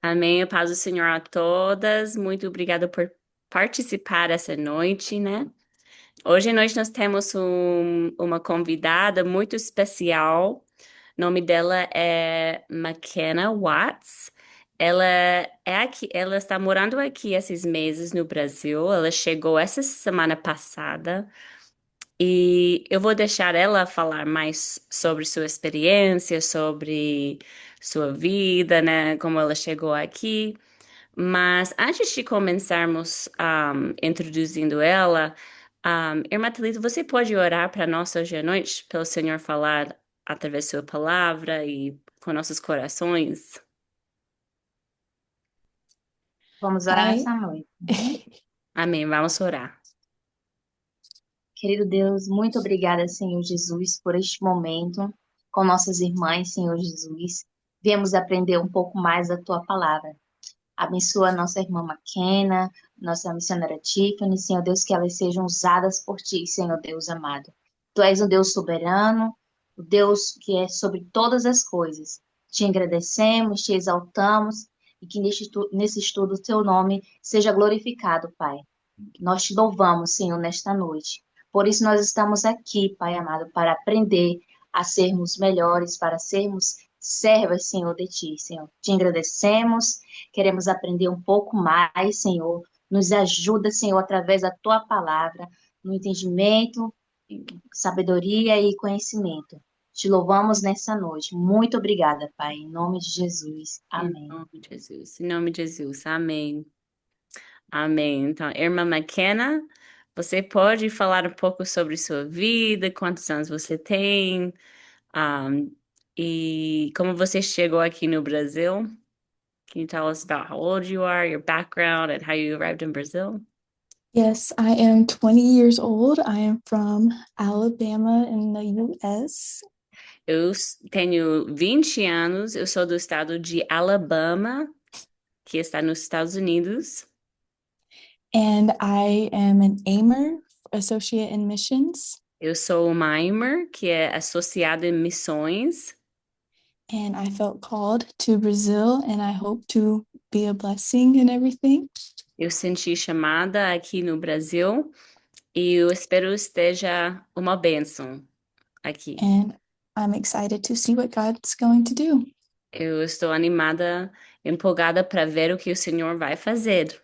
Amém. A paz do Senhor a todas. Muito obrigada por participar essa noite, né? Hoje à noite nós temos uma convidada muito especial. O nome dela é McKenna Watts. Ela é aqui, ela está morando aqui esses meses no Brasil. Ela chegou essa semana passada. E eu vou deixar ela falar mais sobre sua experiência, sobre sua vida, né? Como ela chegou aqui. Mas antes de começarmos introduzindo ela, Irmã Thalita, você pode orar para nós hoje à noite, pelo Senhor falar através da sua palavra e com nossos corações? Vamos orar Pai, nessa noite. amém. Vamos orar. Querido Deus, muito obrigada, Senhor Jesus, por este momento com nossas irmãs, Senhor Jesus. Viemos aprender um pouco mais da tua palavra. Abençoa a nossa irmã Maquena, nossa missionária Tiffany, Senhor Deus, que elas sejam usadas por ti, Senhor Deus amado. Tu és o Deus soberano, o Deus que é sobre todas as coisas. Te agradecemos, te exaltamos e que nesse estudo o teu nome seja glorificado, Pai. Nós te louvamos, Senhor, nesta noite. Por isso nós estamos aqui, Pai amado, para aprender a sermos melhores, para sermos servas, Senhor, de Ti, Senhor. Te agradecemos, queremos aprender um pouco mais, Senhor. Nos ajuda, Senhor, através da Tua palavra, no entendimento, sabedoria e conhecimento. Te louvamos nessa noite. Muito obrigada, Pai. Em nome de Jesus. Em Amém. nome de Jesus. Em nome de Jesus. Amém. Amém. Então, Irmã McKenna, você pode falar um pouco sobre sua vida, quantos anos você tem, e como você chegou aqui no Brasil? Can you tell us about how old you are, your background, and how you arrived in Brazil? Yes, I am 20 years old. I am from Alabama in the US, Tenho 20 anos, eu sou do estado de Alabama, que está nos Estados Unidos. and I am an AIMER, Associate in Missions, Eu sou uma Mimer, que é associada em missões. and I felt called to Brazil, and I hope to be a blessing and everything. Eu senti chamada aqui no Brasil e eu espero esteja uma bênção aqui. And I'm excited to see what God's going to do. Eu estou animada, empolgada para ver o que o Senhor vai fazer.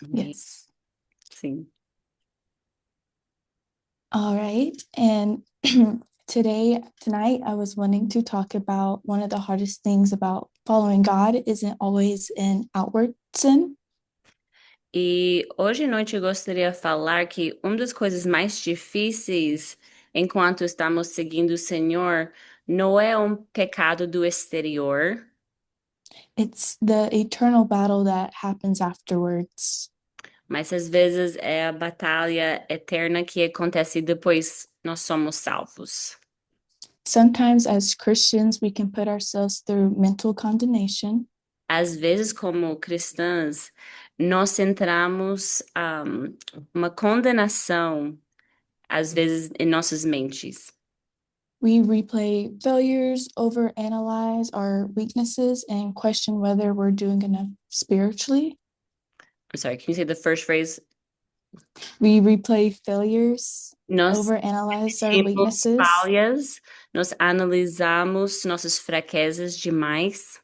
Amém. Yes. Sim. All right. And tonight, I was wanting to talk about one of the hardest things about following God isn't always an outward sin. E hoje à noite eu gostaria de falar que uma das coisas mais difíceis enquanto estamos seguindo o Senhor não é um pecado do exterior, It's the eternal battle that happens afterwards. mas às vezes é a batalha eterna que acontece depois nós somos salvos. Sometimes, as Christians, we can put ourselves through mental condemnation. Às vezes, como cristãs, nós entramos uma condenação, às vezes, em nossas mentes. We replay failures, overanalyze our weaknesses, and question whether we're doing enough spiritually. I'm sorry, can you say the first phrase? We replay failures, Nós overanalyze our temos weaknesses, falhas, nós analisamos nossas fraquezas demais,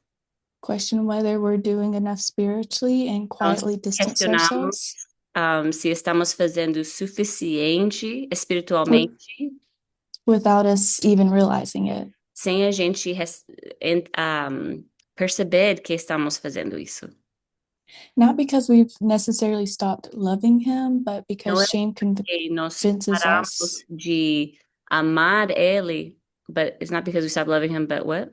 question whether we're doing enough spiritually, and nós quietly distance questionamos, ourselves se estamos fazendo o suficiente with, espiritualmente, without us even realizing it. sem a gente perceber que estamos fazendo isso. Not because we've necessarily stopped loving Him, but Não because é shame porque nós convinces us. paramos de amar Ele, but it's not because we stop loving Him, but what?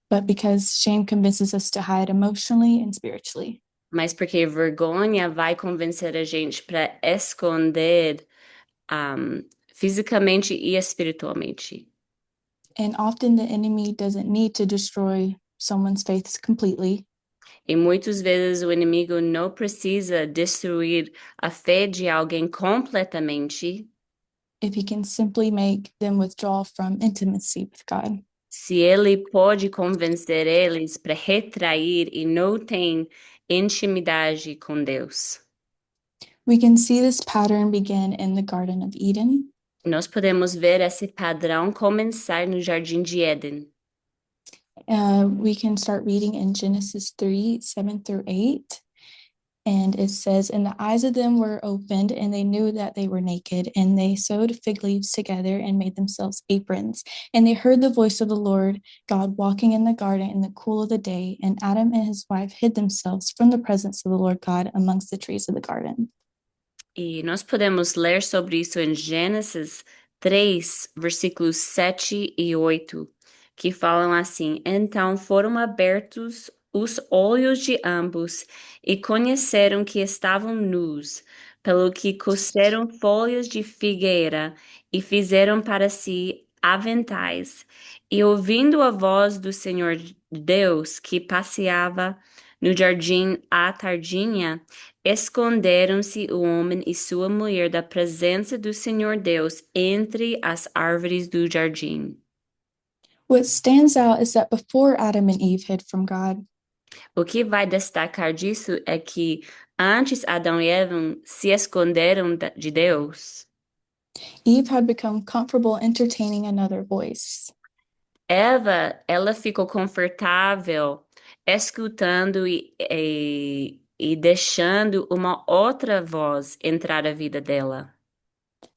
But because shame convinces us to hide emotionally and spiritually. Mas porque vergonha vai convencer a gente para esconder fisicamente e espiritualmente. And often the enemy doesn't need to destroy someone's faith completely. E muitas vezes o inimigo não precisa destruir a fé de alguém completamente If he can simply make them withdraw from intimacy with God. Se ele pode convencer eles para retrair e não tem intimidade com Deus. We can see this pattern begin in the Garden of Eden. Nós podemos ver esse padrão começar no Jardim de Éden. We can start reading in Genesis 3, 7 through 8. And it says, and the eyes of them were opened, and they knew that they were naked, and they sewed fig leaves together and made themselves aprons. And they heard the voice of the Lord God walking in the garden in the cool of the day, and Adam and his wife hid themselves from the presence of the Lord God amongst the trees of the garden. E nós podemos ler sobre isso em Gênesis 3, versículos 7 e 8, que falam assim: Então foram abertos os olhos de ambos e conheceram que estavam nus, pelo que coceram folhas de figueira e fizeram para si aventais. E ouvindo a voz do Senhor Deus que passeava no jardim à tardinha, esconderam-se o homem e sua mulher da presença do Senhor Deus entre as árvores do jardim. What stands out is that before Adam and Eve hid from God, O que vai destacar disso é que antes Adão e Eva se esconderam de Deus. Eve had become comfortable entertaining another voice. Ela ficou confortável escutando e deixando uma outra voz entrar na vida dela.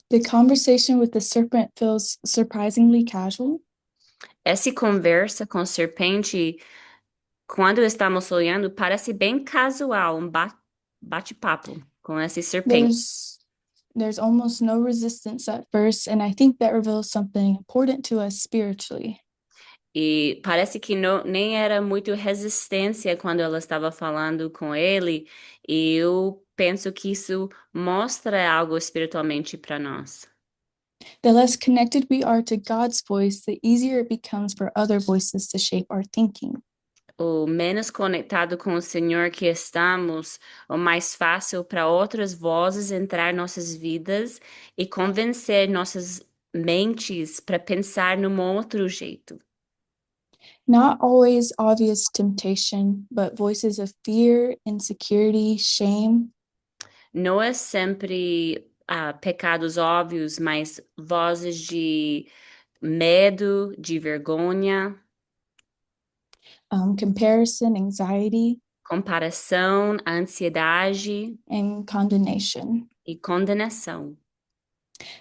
The conversation with the serpent feels surprisingly casual. Essa conversa com serpente, quando estamos olhando, parece bem casual, um bate-papo com essa serpente. There's almost no resistance at first, and I think that reveals something important to us spiritually. E parece que nem era muito resistência quando ela estava falando com ele, e eu penso que isso mostra algo espiritualmente para nós. The less connected we are to God's voice, the easier it becomes for other voices to shape our thinking. O menos conectado com o Senhor que estamos, o mais fácil para outras vozes entrar em nossas vidas e convencer nossas mentes para pensar num outro jeito. Not always obvious temptation, but voices of fear, insecurity, shame. Não é sempre pecados óbvios, mas vozes de medo, de vergonha, Comparison, anxiety, comparação, ansiedade and condemnation. e condenação.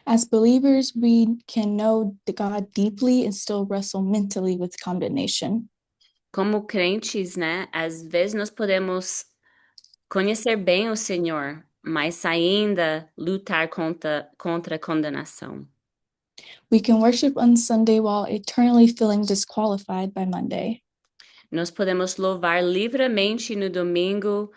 As believers, we can know God deeply and still wrestle mentally with condemnation. Como crentes, né? Às vezes nós podemos conhecer bem o Senhor, mas ainda lutar contra a condenação. We can worship on Sunday while eternally feeling disqualified by Monday. Nós podemos louvar livremente no domingo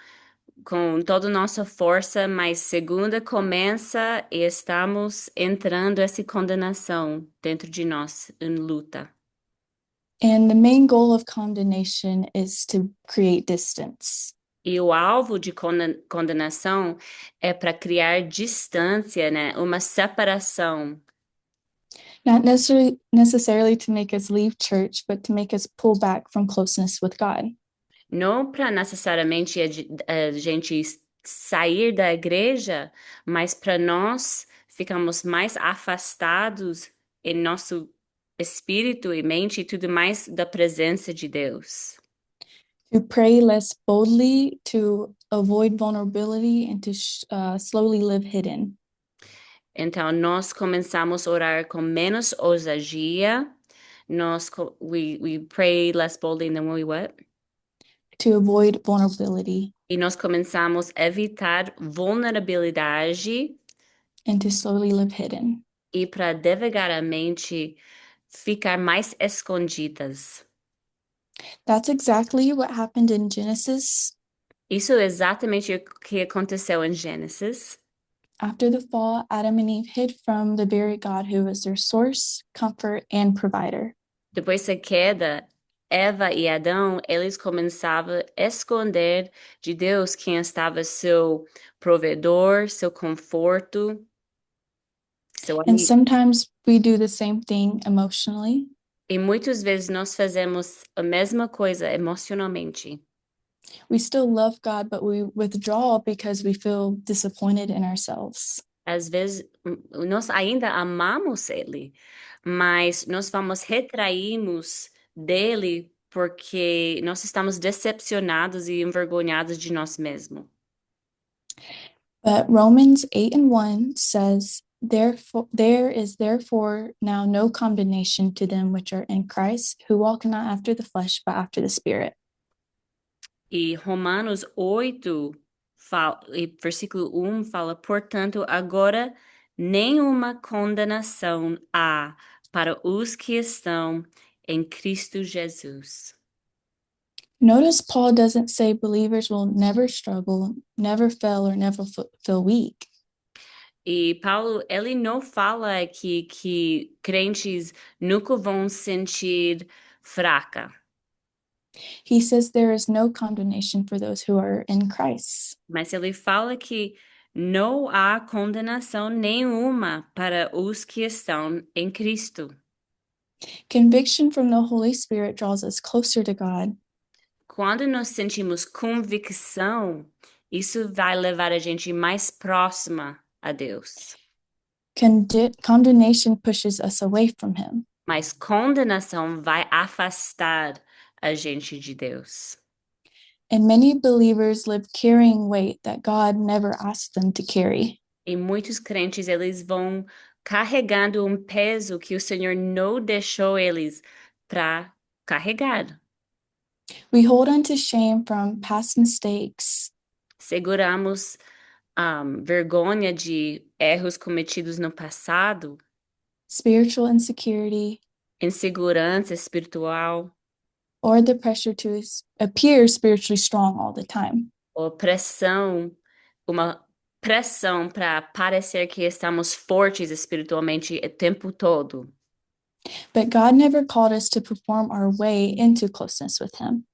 com toda a nossa força, mas segunda começa e estamos entrando essa condenação dentro de nós em luta. And the main goal of condemnation is to create distance. E o alvo de condenação é para criar distância, né? Uma separação. Not necessarily to make us leave church, but to make us pull back from closeness with God. Não para necessariamente a gente sair da igreja, mas para nós ficarmos mais afastados em nosso espírito e mente e tudo mais da presença de Deus. To pray less boldly, to avoid vulnerability, and to slowly live hidden. Então, nós começamos a orar com menos ousadia. We pray less boldly than we what? To avoid vulnerability. E nós começamos a evitar vulnerabilidade. And to slowly live hidden. E para devagaramente ficar mais escondidas. That's exactly what happened in Genesis. Isso é exatamente o que aconteceu em Gênesis. After the fall, Adam and Eve hid from the very God who was their source, comfort, and provider. Depois da queda, Eva e Adão, eles começavam a esconder de Deus quem estava seu provedor, seu conforto, seu And amigo. sometimes we do the same thing emotionally. E muitas vezes nós fazemos a mesma coisa emocionalmente. We still love God, but we withdraw because we feel disappointed in ourselves. Às vezes nós ainda amamos Ele, mas nós vamos retrairmos dele porque nós estamos decepcionados e envergonhados de nós mesmos. But Romans 8:1 says, therefore, there is therefore now no condemnation to them which are in Christ, who walk not after the flesh, but after the Spirit. E Romanos 8, versículo 1 fala, portanto, agora nenhuma condenação há para os que estão em Cristo Jesus. Notice Paul doesn't say believers will never struggle, never fail, or never feel weak. E Paulo, ele não fala aqui que crentes nunca vão sentir fraca, He says there is no condemnation for those who are in Christ. mas ele fala que não há condenação nenhuma para os que estão em Cristo. Conviction from the Holy Spirit draws us closer to God. Quando nós sentimos convicção, isso vai levar a gente mais próxima a Deus. Condemnation pushes us away from Him. Mas condenação vai afastar a gente de Deus. And many believers live carrying weight that God never asked them to carry. E muitos crentes, eles vão carregando um peso que o Senhor não deixou eles para carregar. We hold on to shame from past mistakes. Seguramos vergonha de erros cometidos no passado, Spiritual insecurity, insegurança espiritual, or the pressure to appear spiritually strong all the time. ou uma pressão para parecer que estamos fortes espiritualmente o tempo todo. But God never called us to perform our way into closeness with Him.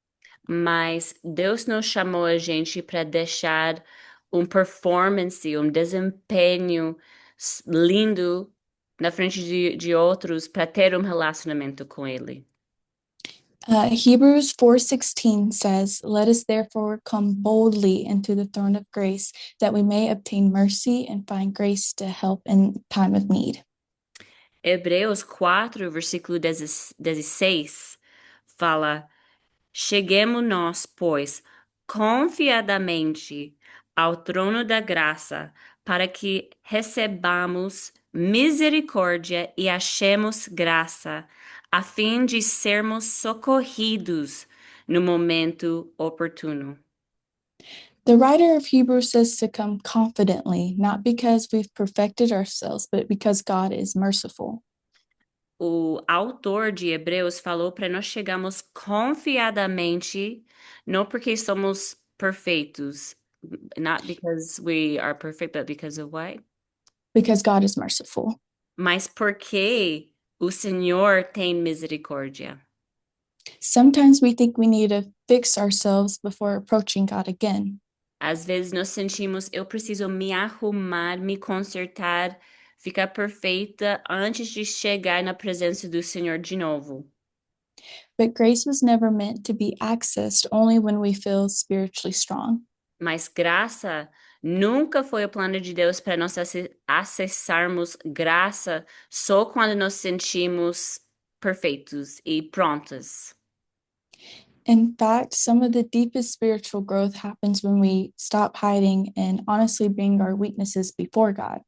Mas Deus não chamou a gente para deixar performance, desempenho lindo na frente de outros para ter relacionamento com Ele. Hebrews 4:16 says, "Let us therefore come boldly into the throne of grace, that we may obtain mercy and find grace to help in time of need." Hebreus 4, versículo 16, fala: cheguemos nós, pois, confiadamente ao trono da graça, para que recebamos misericórdia e achemos graça, a fim de sermos socorridos no momento oportuno. The writer of Hebrews says to come confidently, not because we've perfected ourselves, but because God is merciful. O autor de Hebreus falou para nós chegarmos confiadamente, não porque somos perfeitos, not because we are perfect, but because of what? Because God is merciful. Mas porque o Senhor tem misericórdia. Sometimes we think we need to fix ourselves before approaching God again. Às vezes nós sentimos, eu preciso me arrumar, me consertar, ficar perfeita antes de chegar na presença do Senhor de novo. But grace was never meant to be accessed only when we feel spiritually strong. Mas graça nunca foi o plano de Deus para nós acessarmos graça só quando nos sentimos perfeitos e prontos. In fact, some of the deepest spiritual growth happens when we stop hiding and honestly bring our weaknesses before God.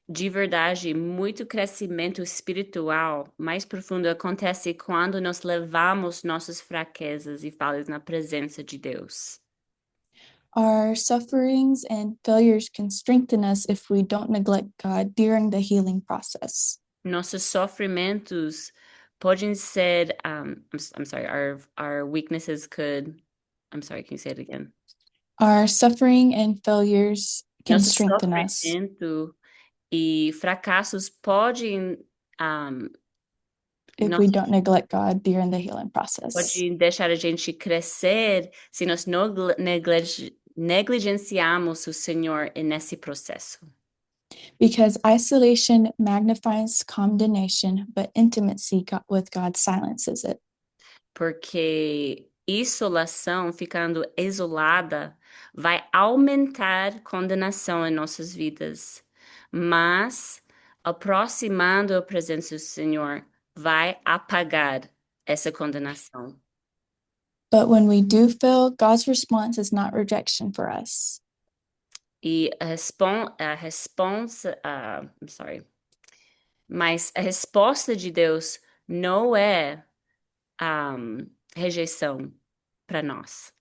De verdade, muito crescimento espiritual mais profundo acontece quando nós levamos nossas fraquezas e falhas na presença de Deus. Our sufferings and failures can strengthen us if we don't neglect God during the healing process. Nossos sofrimentos podem ser, I'm sorry, our weaknesses could, I'm sorry, can you say it again? Our suffering and failures can Nosso strengthen us. sofrimento e fracassos podem If we don't neglect God during the healing process. pode deixar a gente crescer se nós não negligenciamos o Senhor nesse processo. Because isolation magnifies condemnation, but intimacy with God silences it. Porque isolação, ficando isolada, vai aumentar condenação em nossas vidas. Mas, aproximando a presença do Senhor, vai apagar essa condenação. But when we do fail, God's response is not rejection for us. E mas a resposta de Deus não é rejeição para nós.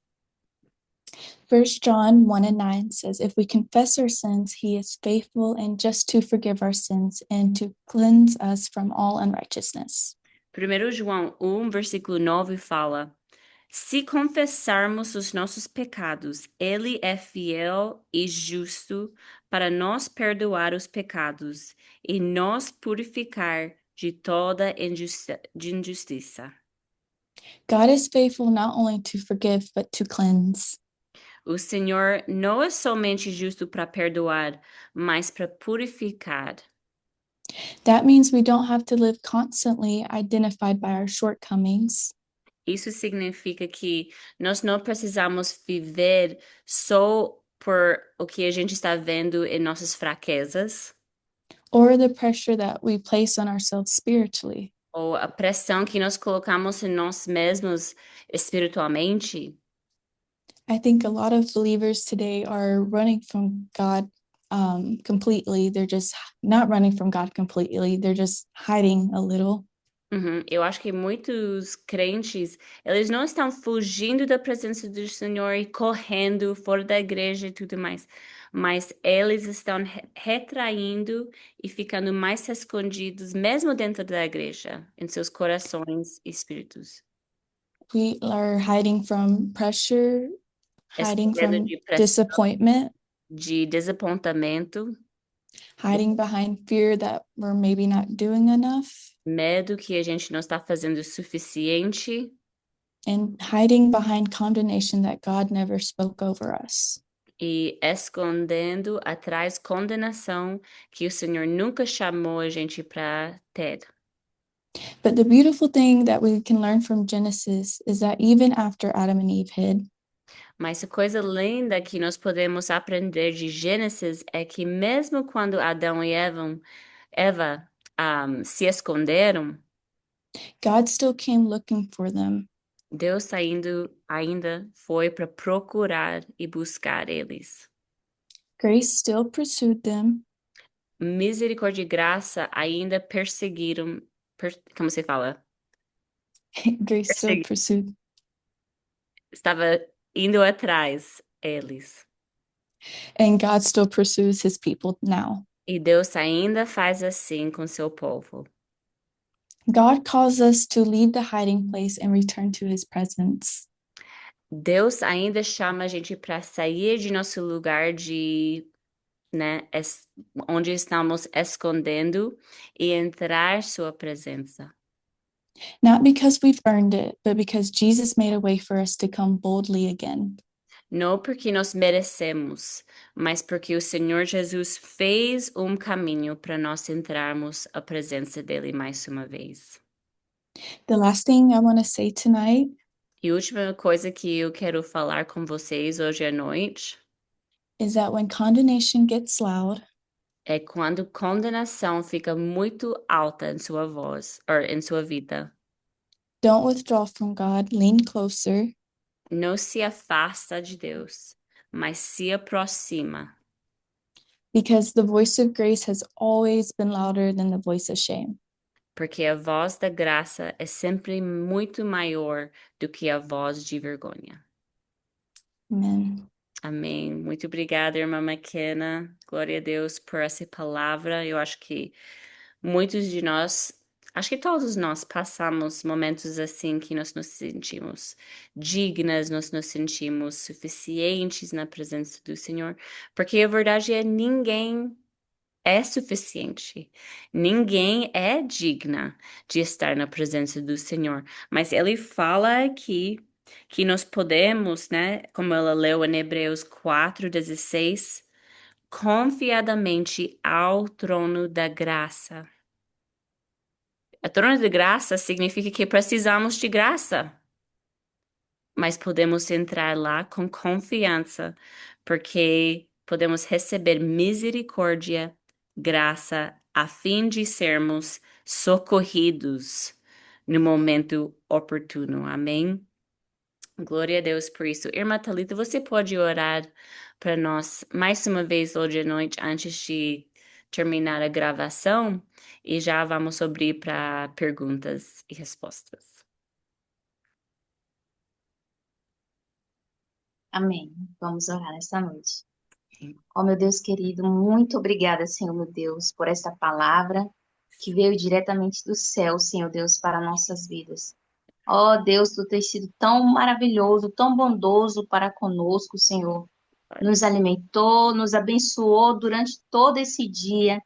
1 John 1:9 says, if we confess our sins, he is faithful and just to forgive our sins and to cleanse us from all unrighteousness. 1 João 1, versículo 9 fala: se confessarmos os nossos pecados, ele é fiel e justo para nos perdoar os pecados e nos purificar de toda injustiça. God is faithful not only to forgive, but to cleanse. O Senhor não é somente justo para perdoar, mas para purificar. That means we don't have to live constantly identified by our shortcomings. Isso significa que nós não precisamos viver só por o que a gente está vendo em nossas fraquezas, or the pressure that we place on ourselves spiritually. ou a pressão que nós colocamos em nós mesmos espiritualmente. I think a lot of believers today are running from God completely. They're just not running from God completely. They're just hiding a little. Eu acho que muitos crentes, eles não estão fugindo da presença do Senhor e correndo fora da igreja e tudo mais, mas eles estão retraindo e ficando mais escondidos, mesmo dentro da igreja, em seus corações e espíritos. We are hiding from pressure, hiding Escondendo from de pressão, disappointment, de desapontamento, hiding behind fear that we're maybe not doing enough, medo que a gente não está fazendo o suficiente, and hiding behind condemnation that God never spoke over us. e escondendo atrás condenação que o Senhor nunca chamou a gente para ter. But the beautiful thing that we can learn from Genesis is that even after Adam and Eve hid, Mas a coisa linda que nós podemos aprender de Gênesis é que mesmo quando Adão e Eva se esconderam, God still came looking for them. Deus ainda foi para procurar e buscar eles. Grace still pursued them, Misericórdia e graça ainda perseguiram, como se fala? grace still Persegui- pursued, Estava indo atrás eles. and God still pursues his people now. E Deus ainda faz assim com seu povo. God calls us to leave the hiding place and return to his presence. Deus ainda chama a gente para sair de nosso lugar né, onde estamos escondendo e entrar sua presença. Not because we've earned it, but because Jesus made a way for us to come boldly again. Não porque nós merecemos, mas porque o Senhor Jesus fez um caminho para nós entrarmos a presença dele mais uma vez. The last thing I want to say tonight E a última coisa que eu quero falar com vocês hoje à noite is that when condemnation gets loud, é quando condenação fica muito alta em sua voz, ou em sua vida. don't withdraw from God, lean closer, Não se afasta de Deus, mas se aproxima, because the voice of grace has always been louder than the voice of shame. porque a voz da graça é sempre muito maior do que a voz de vergonha. Amen. Amém. Muito obrigada, irmã McKenna. Glória a Deus por essa palavra. Eu acho que muitos de nós, acho que todos nós passamos momentos assim que nós nos sentimos dignas, nós nos sentimos suficientes na presença do Senhor, porque a verdade é ninguém é suficiente. Ninguém é digna de estar na presença do Senhor. Mas ele fala aqui que nós podemos, né, como ela leu em Hebreus 4:16, confiadamente ao trono da graça. O trono de graça significa que precisamos de graça, mas podemos entrar lá com confiança, porque podemos receber misericórdia, graça, a fim de sermos socorridos no momento oportuno. Amém? Glória a Deus por isso. Irmã Thalita, você pode orar para nós mais uma vez hoje à noite, antes de terminar a gravação? E já vamos abrir para perguntas e respostas. Amém. Vamos orar esta noite. Ó meu Deus querido, muito obrigada, Senhor meu Deus, por esta palavra que veio diretamente do céu, Senhor Deus, para nossas vidas. Ó Deus, tu tens sido tão maravilhoso, tão bondoso para conosco, Senhor. Nos alimentou, nos abençoou durante todo esse dia.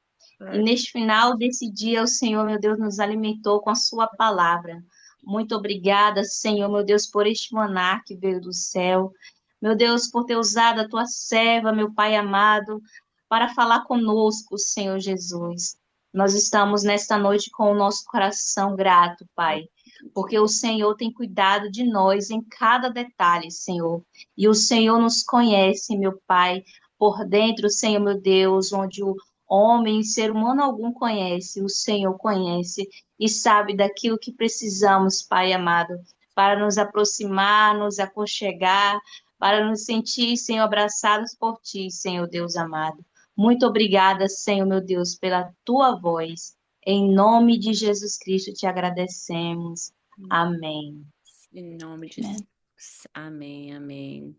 E neste final desse dia, o Senhor, meu Deus, nos alimentou com a sua palavra. Muito obrigada, Senhor, meu Deus, por este maná que veio do céu. Meu Deus, por ter usado a tua serva, meu Pai amado, para falar conosco, Senhor Jesus. Nós estamos nesta noite com o nosso coração grato, Pai, porque o Senhor tem cuidado de nós em cada detalhe, Senhor. E o Senhor nos conhece, meu Pai, por dentro, Senhor, meu Deus, onde o homem, ser humano algum conhece, o Senhor conhece e sabe daquilo que precisamos, Pai amado, para nos aproximar, nos aconchegar, para nos sentir, Senhor, abraçados por Ti, Senhor Deus amado. Muito obrigada, Senhor, meu Deus, pela Tua voz. Em nome de Jesus Cristo te agradecemos. Amém. Em nome de Amen. Jesus. Amém, amém.